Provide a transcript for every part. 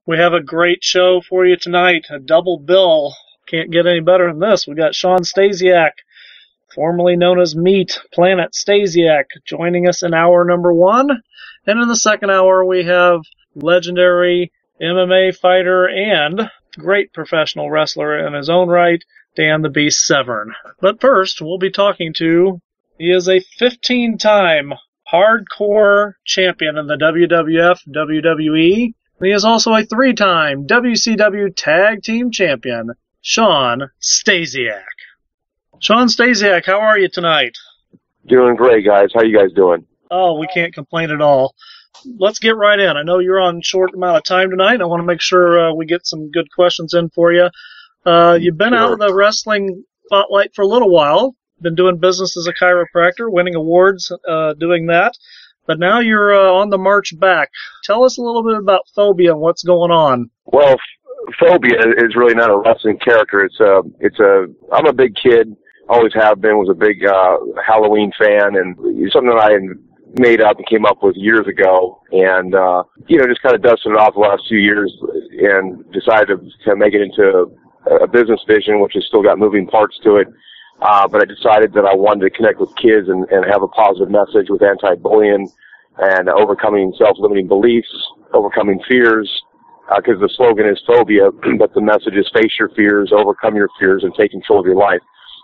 We have a great show for you tonight, a double bill. Can't get any better than this. We got Shawn Stasiak, formerly known as Meat Planet Stasiak, joining us in hour number 1. And in the second hour, we have legendary MMA fighter and great professional wrestler in his own right, Dan the Beast Severn. But first, we'll be talking to, he is a 15-time hardcore champion in the WWF, WWE. He is also a 3-time WCW Tag Team Champion, Shawn Stasiak. Shawn Stasiak, how are you tonight? Doing great, guys. How you guys doing? Oh, we can't complain at all. Let's get right in. I know you're on short amount of time tonight. I want to make sure we get some good questions in for you. You've been out of the wrestling spotlight for a little while. Been doing business as a chiropractor, winning awards doing that. But now you're on the march back. Tell us a little bit about Phobia and what's going on. Well, Phobia is really not a wrestling character. I'm a big kid, always have been, was a big Halloween fan, and it's something that I made up and came up with years ago, and just kind of dusted it off the last few years and decided to make it into a business vision, which has still got moving parts to it. But I decided that I wanted to connect with kids and have a positive message with anti-bullying and overcoming self-limiting beliefs, overcoming fears, because the slogan is Phobia, but the message is face your fears, overcome your fears, and take control of your life.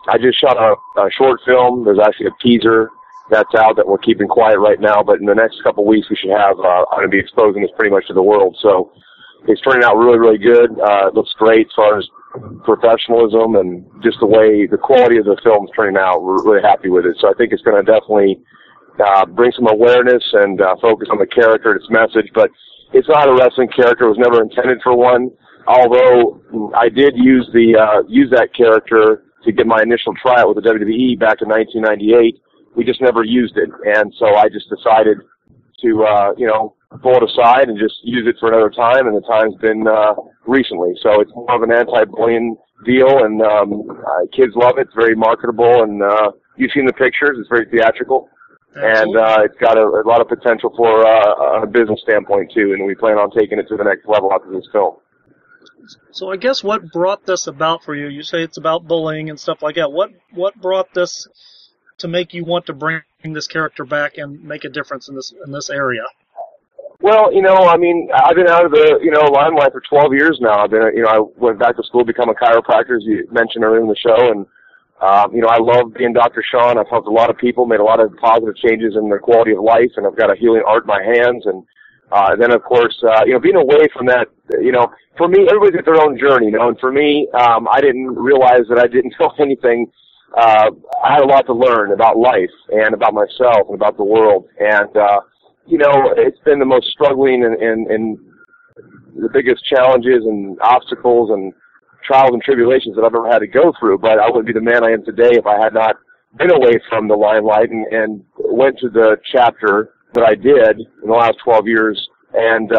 I just shot a short film. There's actually a teaser that's out that we're keeping quiet right now, but in the next couple of weeks we should have, I'm going to be exposing this pretty much to the world. So it's turning out really, really good. It looks great as far as professionalism and just the quality of the film is turning out. We're really happy with it. So I think it's going to definitely bring some awareness and focus on the character and its message, but it's not a wrestling character. It was never intended for one, although I did use that character to get my initial tryout with the WWE back in 1998. We just never used it, and so I just decided to, pull it aside and just use it for another time, and the time's been recently. So it's more of an anti-bullying deal, and kids love it. It's very marketable, and you've seen the pictures. It's very theatrical, and it's got a lot of potential for a business standpoint, too, and we plan on taking it to the next level after this film. So I guess what brought this about for you? You say it's about bullying and stuff like that. What brought this to make you want to bring this character back and make a difference in this area? Well, I've been out of the, limelight for 12 years now. I went back to school to become a chiropractor, as you mentioned earlier in the show, and, I love being Dr. Shawn. I've helped a lot of people, made a lot of positive changes in their quality of life, and I've got a healing art in my hands, and then, of course, being away from that, for me, everybody's got their own journey, and for me, I didn't realize that I didn't know anything. I had a lot to learn about life and about myself and about the world, and, it's been the most struggling and the biggest challenges and obstacles and trials and tribulations that I've ever had to go through, but I wouldn't be the man I am today if I had not been away from the limelight and went to the chapter that I did in the last 12 years. And,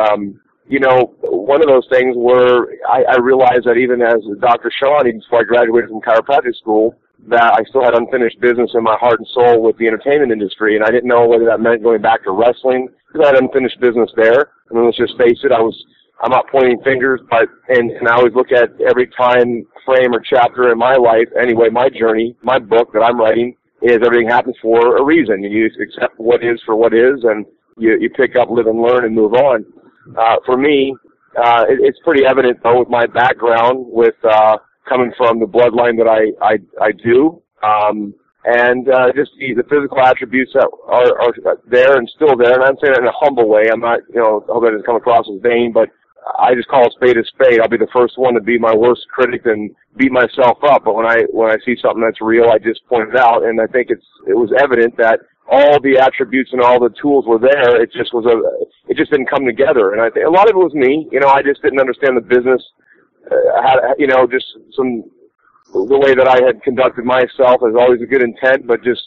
one of those things where I realized that even as Dr. Shawn, even before I graduated from chiropractic school, that I still had unfinished business in my heart and soul with the entertainment industry, and I didn't know whether that meant going back to wrestling, because I had unfinished business there. I mean, let's just face it, I'm not pointing fingers, but and I always look at every time frame or chapter in my life, anyway, my journey, my book that I'm writing, is everything happens for a reason. You accept what is for what is, and you pick up, live, and learn, and move on. For me, it's pretty evident, though, with my background, with coming from the bloodline that I do, and just the physical attributes that are there and still there, and I'm saying that in a humble way. I'm not, I hope that doesn't come across as vain, but I just call a spade a spade. I'll be the first one to be my worst critic and beat myself up, but when I see something that's real, I just point it out, and I think it was evident that all the attributes and all the tools were there. It just didn't come together, and I think a lot of it was me. I just didn't understand the business. Just the way that I had conducted myself is always a good intent, but just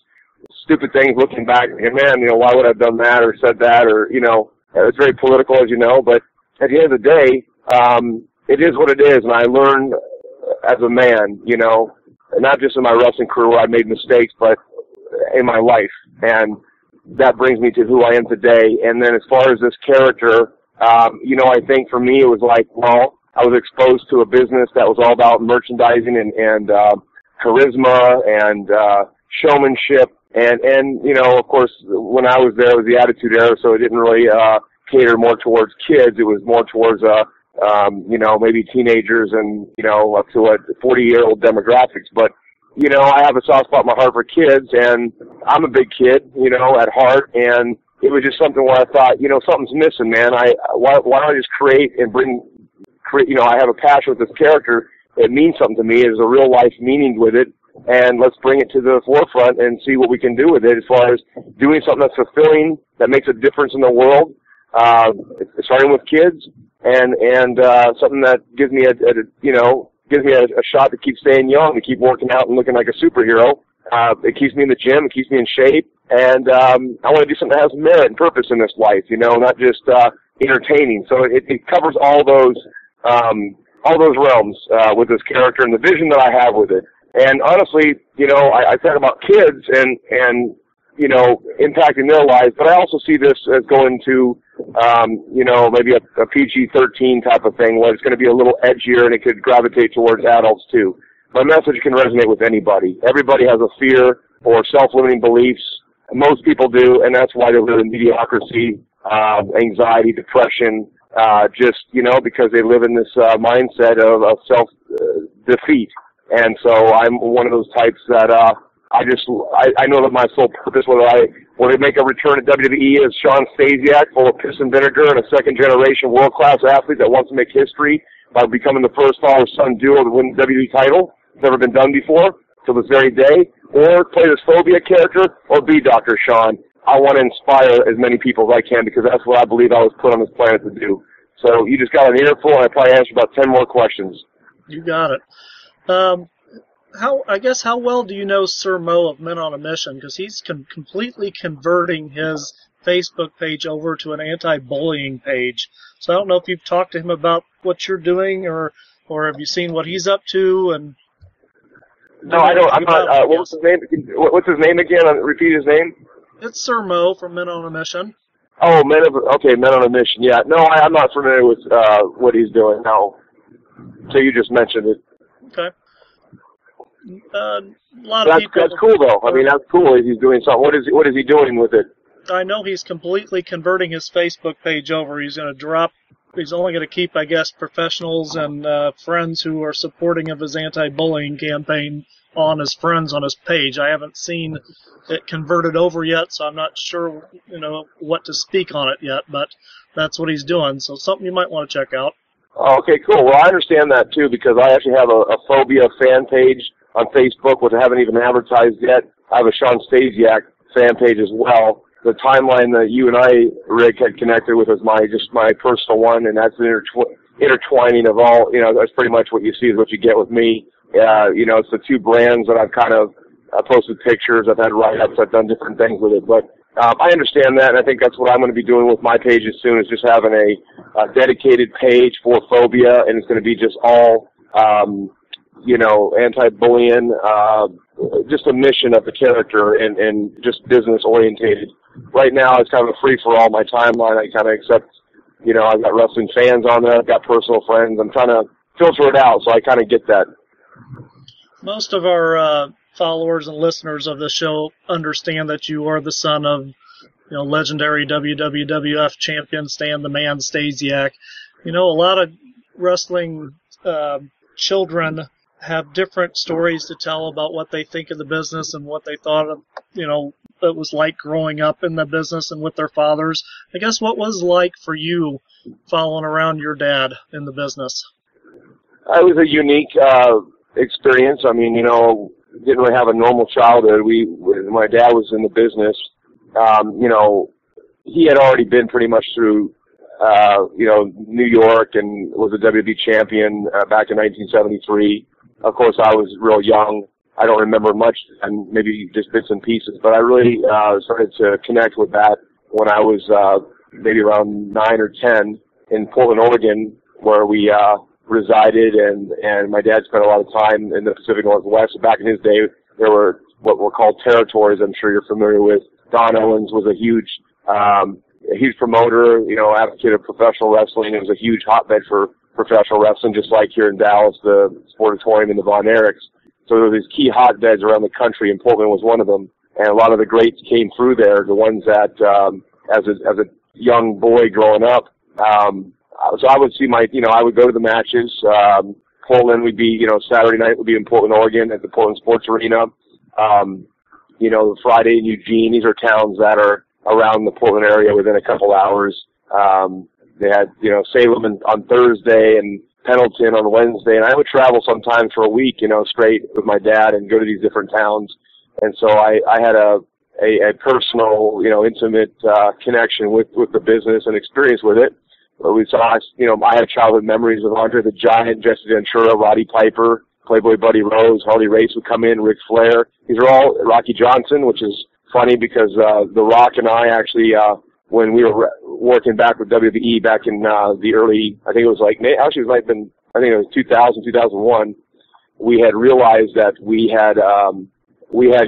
stupid things looking back, and man, why would I have done that or said that, or, it's very political, as you know, but at the end of the day, it is what it is, and I learned as a man, not just in my wrestling career where I made mistakes, but in my life, and that brings me to who I am today. And then as far as this character, I think for me it was like, well, I was exposed to a business that was all about merchandising and charisma and showmanship. And of course, when I was there, it was the Attitude Era, so it didn't really cater more towards kids. It was more towards, maybe teenagers and, up to 40-year-old demographics. But, I have a soft spot in my heart for kids, and I'm a big kid, at heart. And it was just something where I thought, something's missing, man. Why don't I just create, I have a passion with this character. It means something to me. There's a real life meaning with it. And let's bring it to the forefront and see what we can do with it as far as doing something that's fulfilling, that makes a difference in the world, starting with kids, and something that gives me a shot to keep staying young, to keep working out and looking like a superhero. It keeps me in the gym, it keeps me in shape, and I want to do something that has merit and purpose in this life, not just entertaining. So it covers all those realms with this character and the vision that I have with it. And honestly, I said about kids and impacting their lives, but I also see this as going to, maybe a PG-13 type of thing where it's going to be a little edgier and it could gravitate towards adults too. My message can resonate with anybody. Everybody has a fear or self-limiting beliefs. Most people do, and that's why they live in mediocrity, anxiety, depression, because they live in this mindset of self-defeat. And so I'm one of those types that I know that my sole purpose, whether I make a return at WWE as Shawn Stasiak, full of piss and vinegar, and a second-generation world-class athlete that wants to make history by becoming the first father-son duo to win the WWE title. It's never been done before till this very day. Or play this Phobia character, or be Dr. Shawn. I want to inspire as many people as I can because that's what I believe I was put on this planet to do. So you just got an earful, and I probably answered about 10 more questions. You got it. How well do you know Sir Mo of Men on a Mission? Because he's completely converting his Facebook page over to an anti-bullying page. So I don't know if you've talked to him about what you're doing, or have you seen what he's up to? And no, I don't. I'm not. What was his name? What's his name again? Repeat his name. It's Sir Mo from Men on a Mission. Oh, Men on a Mission. Yeah. No, I'm not familiar with what he's doing. No. So you just mentioned it. Okay. A lot of people. That's cool, though. I mean, that's cool. He's doing something. What is he doing with it? I know he's completely converting his Facebook page over. He's going to drop. He's only going to keep, I guess, professionals and friends who are supporting of his anti-bullying campaign on his friends on his page. I haven't seen it converted over yet, so I'm not sure, what to speak on it yet. But that's what he's doing. So something you might want to check out. Okay, cool. Well, I understand that too because I actually have a Phobia fan page on Facebook, which I haven't even advertised yet. I have a Shawn Stasiak fan page as well. The timeline that you and I, Rick, had connected with is my personal one, and that's an intertwining of all, that's pretty much what you see is what you get with me. It's the two brands that I've kind of posted pictures, I've had write-ups, I've done different things with it. But I understand that, and I think that's what I'm going to be doing with my page as soon, is just having a dedicated page for Phobia, and it's going to be just all anti-bullying, just a mission of the character and just business-orientated. Right now, it's kind of a free-for-all, my timeline. I kind of accept, I've got wrestling fans on there, I've got personal friends. I'm trying to filter it out, so I kind of get that. Most of our followers and listeners of the show understand that you are the son of, legendary WWWF Champion Stan, the Man Stasiak. A lot of wrestling children have different stories to tell about what they think of the business and what they thought of, it was like growing up in the business and with their fathers. I guess what was like for you following around your dad in the business? It was a unique experience. I mean, didn't really have a normal childhood. My dad was in the business. He had already been pretty much through, New York and was a WWE champion back in 1973. Of course, I was real young. I don't remember much, and maybe just bits and pieces, but I really started to connect with that when I was maybe around 9 or 10 in Portland, Oregon, where we resided, and my dad spent a lot of time in the Pacific Northwest. Back in his day, there were what were called territories, I'm sure you're familiar with. Don Owens was a huge a huge promoter, advocate of professional wrestling. It was a huge hotbed for professional wrestling, just like here in Dallas, the Sportatorium and the Von Erichs. So there were these key hotbeds around the country, and Portland was one of them. And a lot of the greats came through there, the ones that, as a young boy growing up, so I would see I would go to the matches. Portland would be, Saturday night would be in Portland, Oregon at the Portland Sports Arena. Friday in Eugene. These are towns that are around the Portland area within a couple hours. They had, Salem on Thursday and Pendleton on Wednesday. And I would travel sometimes for a week, straight with my dad and go to these different towns. And so I had a personal, intimate connection with the business and experience with it. We saw, I had childhood memories of Andre the Giant, Jesse Ventura, Roddy Piper, Playboy Buddy Rose, Harley Race would come in, Ric Flair. These are all Rocky Johnson, which is funny because The Rock and I actually, when we were working back with WWE back in the early, I think it was 2000, 2001, we had realized that we had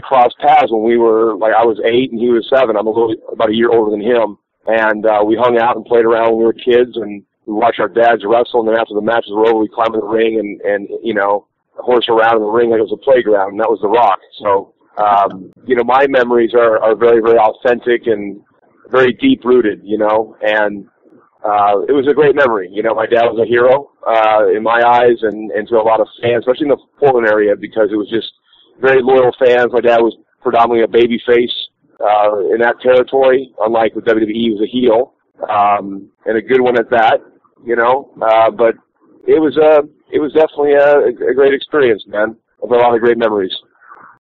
crossed paths when we were, I was 8 and he was 7. I'm about a year older than him. And we hung out and played around when we were kids, and we watched our dads wrestle, and then after the matches were over, we'd climb in the ring and horse around in the ring like it was a playground, and that was The Rock. So, my memories are very, very authentic and very deep-rooted, and it was a great memory. My dad was a hero in my eyes and to a lot of fans, especially in the Portland area, because it was just very loyal fans. My dad was predominantly a baby face in that territory, unlike with WWE, he was a heel, and a good one at that, but it was definitely a great experience, man. I've got a lot of great memories.